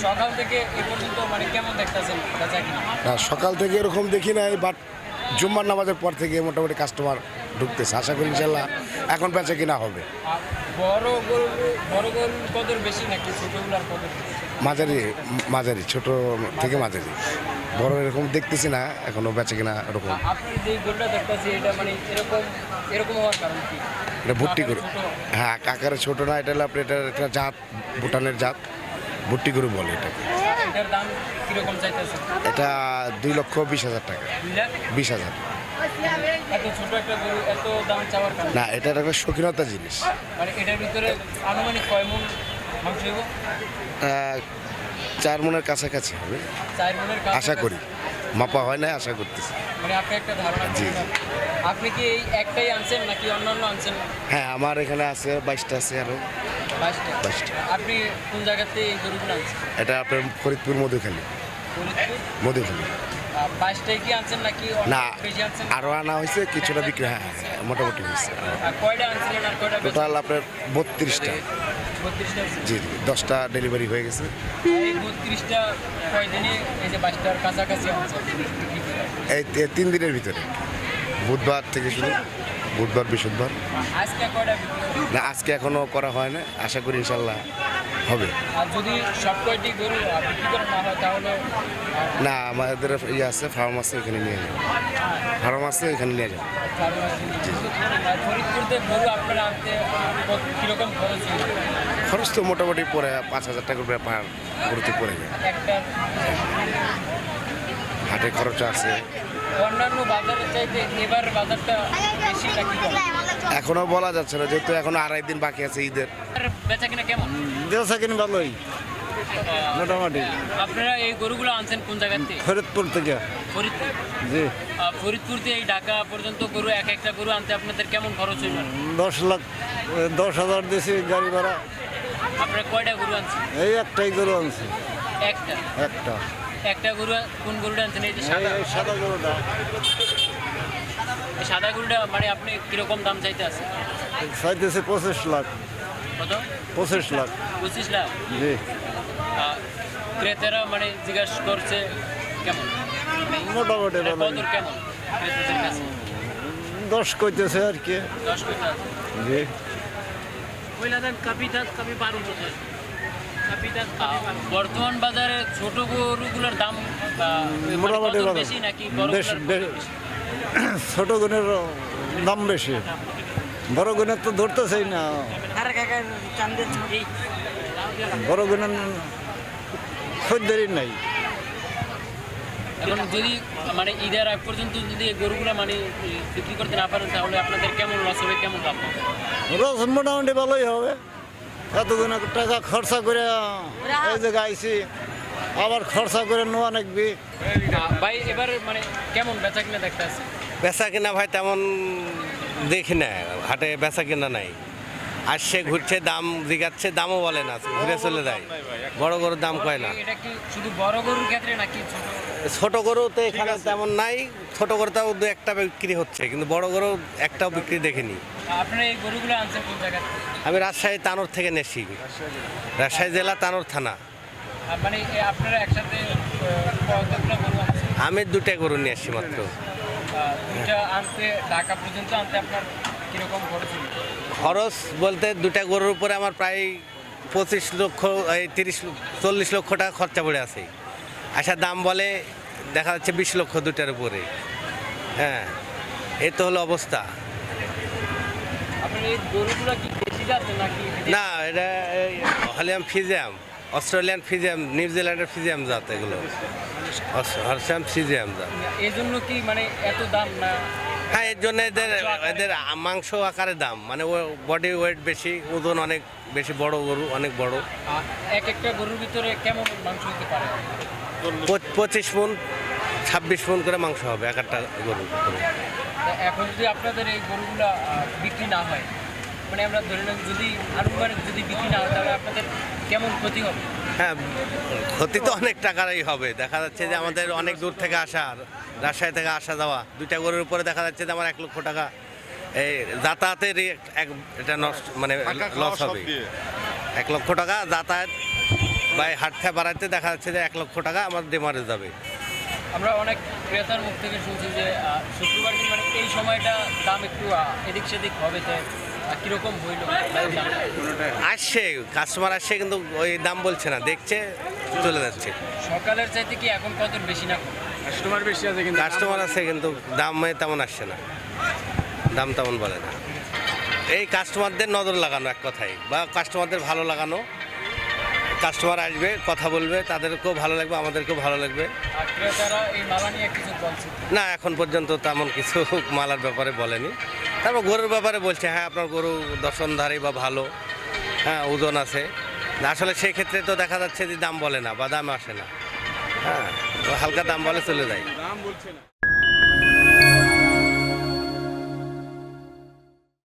সকাল থেকে এ পর্যন্ত মানে কেমন দেখতেছেন বেচা কিনা? না সকাল থেকে এরকম দেখি নাই, বাট জুম্মার নামাজের পর থেকে মোটামুটি কাস্টমার ঢুকতেছে। আশা করি ইনশাল্লাহ এখন বেচা কিনা হবে। আর বড় গরুর কদর বেশি নাকি ছোটগুলার কদর বেশি? মাঝারি মাঝারি, ছোট থেকে মাঝারি, বড় এরকম দেখতেছি না এখনো বেচা কিনা এরকম। আপনার যে গরুটা দেখতেছি এটা মানে এরকম হওয়ার কারণ কি? এটা ভুট্টি গরু। ছোট? হ্যাঁ, আকারে ছোট না, এটা হলো আপনি এটা একটা জাত, ভুটানের জাত, ভুট্টি গরু বলে এটাকে। এটার দাম কিরকম চাইতেছে? এটা 2,20,000 টাকা। 2 লাখ? 20,000। এত ছোট একটা গরু এত দাম চাওয়ার কারণ? না, এটার একটা শৌখিনতা জিনিস। মানে এটার ভিতরে আনুমানিক কয় মণ মাংস হইব? 4 মনের কাছাকাছি হবে 4 মণের কাছাকাছি? আশা করি। মাপা হয় না, আশা করতেছি। মানে আপনি একটা ধারণা জি। দিন। আপনি কি এই একটাই আনছেন নাকি অন্যান্য আনছেন? হ্যাঁ, আমার এখানে আছে 22টা আছে আরও। 22টা। 22টা। আপনি কোন জায়গাতে এই গরুগুলো আনছেন? এটা আপনার ফরিদপুর মধুখালী। ফরিদপুর? মধুখালী। 22টাই কি আনছেন নাকি না, বেশি আনছেন? আরও আনা হয়েছে, কিছুটা বিক্রি, হ্যাঁ হ্যাঁ, মোটামুটি হয়েছে। আর কয়টা আনছিলেন আর কয়টা বেচেছেন? টোটাল আপনার 32টা। 32টা আনছেন। জি জি, 10টা ডেলিভারি হয়ে গেছে। এই 32টা কয়দিনে এই যে 22টার কাছাকাছি আনছেন বিক্রি করে? এই 3 দিনের ভিতরে, বুধবার থেকে শুরু, বুধবার বৃহস্পতিবার। আজকে কয়টা বিক্রি হলো? না, আজকে এখনো করা হয় না, আশা করি ইনশাল্লাহ হবে। আর যদি সব কয়টি গরু বিক্রি করা না হয় তাহলে না, আমাদের ইয়ে আছে, ফার্ম আছে, ওখানে নিয়ে যাবো। ফার্ম আছে, ওখানে নিয়ে যাবো। ফরিদপুরতে গরু আপনারা আনতে কীরকম খরচ হলো? খরচ তো মোটামুটি পরে 5,000 টাকা করে পার গরুতে পড়ে যায়। একটা হাটে খরচ আছে। অন্যান্য বাজারের চাইতে এবার বাজারটা বেশি নাকি কম? এখনো বলা যাচ্ছে না, যেহেতু এখনো 2.5 দিন বাকি আছে ঈদের। আর বেচা কিনা কেমন? বেচা কিনে ভালোই মোটামুটি। আপনারা এই গরুগুলো আনছেন কোন জায়গাতে? ফরিদপুর থেকে। ফরিদপুর? জি। ফরিদপুর থেকে এই ঢাকা পর্যন্ত গরু একটা গরু আনতে আপনাদের কেমন খরচ হইল? 10 লাখ, 10,000 দিয়েছি গাড়ি ভাড়া। আপনারা কয়টা গরু আনছেন? এই একটাই গরু আনছি। একটা? একটা। একটা গরু? কোন গরুটা আনছেন? এই যে সাদা? এই সাদা গরুটা এই সাদা গরুটা মানে আপনি কিরকম দাম চাইতে আছে? চাইতেছে 25 লাখ। কত? 25 লাখ। 25 লাখ? জি। ক্রেতারা মানে জিজ্ঞাসা করছে কেমন? মোটামুটি এটা ভালোই। কদর কেমন ক্রেতাদের কাছে? 10 কইতেছে আর কি। 10 কোটি? জি। বর্তমান বাজারে ছোট গরুগুলোর দাম মোটামুটি কত ভালো। বেশি নাকি বড় বেশ- গরুর বেশ- কত বেশি? ছোট গুণের দাম বেশি, বড় গুণের তো ধরতেছেই না। বড় গুণের খদ্দেরই নাই। এখন যদি মানে ঈদের আগ পর্যন্ত যদি এই গরুগুলো মানে বিক্রি করতে না পারেন তাহলে আপনাদের কেমন লস হবে, কেমন লাভ হবে? রস মোটামুটি ভালোই হবে। এতগুলো টাকা খরচা করে এই জায়গায় আইছি, আবার খরচা করে নোয়া নাকবি। ভাই এবার মানে কেমন বেচা কিনা দেখতে আছে? বেচা কিনা ভাই তেমন দেখি না, হাটে বেচা কিনা নাই। আসছে, ঘুরছে, দাম জিগাচ্ছে, দামও বলে না, ঘুরে চলে যায়। বড় গরুর দাম কয় না। এটা কি শুধু বড় গরুর ক্ষেত্রে নাকি ছোট? ছোট গরুতে এখানে তেমন নাই, ছোট গরুটাও 2-1টা বিক্রি হচ্ছে, কিন্তু বড় গরু একটাও বিক্রি দেখিনি। আপনারা এই গরুগুলো আনছেন কোন জায়গাতে? আমি রাজশাহী তানোর থেকে নেছি, রাজশাহী জেলা তানোর থানা। মানে আপনারা একসাথে কতগুলো গরু আনছেন? আমি 2টা গরু নিয়ে আসছি মাত্র। দুইটা আনতে ঢাকা পর্যন্ত আনতে আপনার কিরকম খরচ হলো? খরচ বলতে 2টা গরুর উপরে আমার প্রায় 25 লক্ষ, এই 30-40 লক্ষ টাকা খরচা পড়ে আছে। আচ্ছা, দাম বলে দেখা যাচ্ছে 20 লক্ষ 2টার উপরে। হ্যাঁ, এই তো হলো অবস্থা। আপনার এই গরুগুলো কি দেশি জাত নাকি? না, এটা হলিয়াম ফিজিয়াম, অস্ট্রেলিয়ান ফিজিয়াম, নিউজিল্যান্ডের ফিজিয়াম জাত এগুলো, হরসাম ফিজিয়াম জাত। এই জন্য কি মানে এত দাম না? হ্যাঁ, এর জন্য এদের মাংস আকারে দাম, মানে বডি ওয়েট বেশি, ওজন অনেক বেশি, বড় গরু অনেক বড়। এক একটা গরুর ভিতরে কেমন মাংস হতে পারে? 25 মণ 26 মণ করে মাংস হবে এক একটা গরু। তা এখন যদি আপনাদের এই গরুগুলো বিক্রি না হয়, মানে আমরা ধরে নেব যদি আনুমানিক যদি বিক্রি না হয় তাহলে আপনাদের কেমন ক্ষতি হবে? হ্যাঁ, ক্ষতি তো অনেক টাকারই হবে। দেখা যাচ্ছে যে আমাদের অনেক দূর থেকে আসা, রাজশাহী থেকে আসা যাওয়া, 2টা গরুর উপরে দেখা যাচ্ছে যে আমার 1 লক্ষ টাকা এই যাতায়াতের এটা নষ্ট, মানে লস হবে। 1 লক্ষ টাকা যাতায়াত বা এই হাট থেকে বাড়াতে দেখা যাচ্ছে যে 1 লক্ষ টাকা আমার ডেমারে যাবে। আমরা অনেক ক্রেতার মুখ থেকে শুনছি যে শুক্রবার দিন মানে এই সময়টা দাম একটু এদিক সেদিক হবে, তাই কীরকম হইল আসছে কাস্টমার আসছে কিন্তু ওই দাম বলছে না, দেখছে চলে যাচ্ছে। সকালের চাইতে কি এখন কত বেশি না কম? কাস্টমার আছে কিন্তু দামে তেমন আসছে না, দাম তেমন বলে না। এই কাস্টমারদের নজর লাগানো এক কথায়, বা কাস্টমারদের ভালো লাগানো। কাস্টমার আসবে, কথা বলবে, তাদেরকেও ভালো লাগবে, আমাদেরকেও ভালো লাগবে। আর ক্রেতারা এই মালা নিয়ে কিছু বলছে? না, এখন পর্যন্ত তেমন কিছু মালার ব্যাপারে বলেনি। তারপর গরুর ব্যাপারে বলছে, হ্যাঁ আপনার গরু দর্শনধারী বা ভালো, হ্যাঁ ওজন আছে। আসলে সেই ক্ষেত্রে তো দেখা যাচ্ছে যে দাম বলে না বা দাম আসে না, হ্যাঁ হালকা দাম বলে চলে যায়।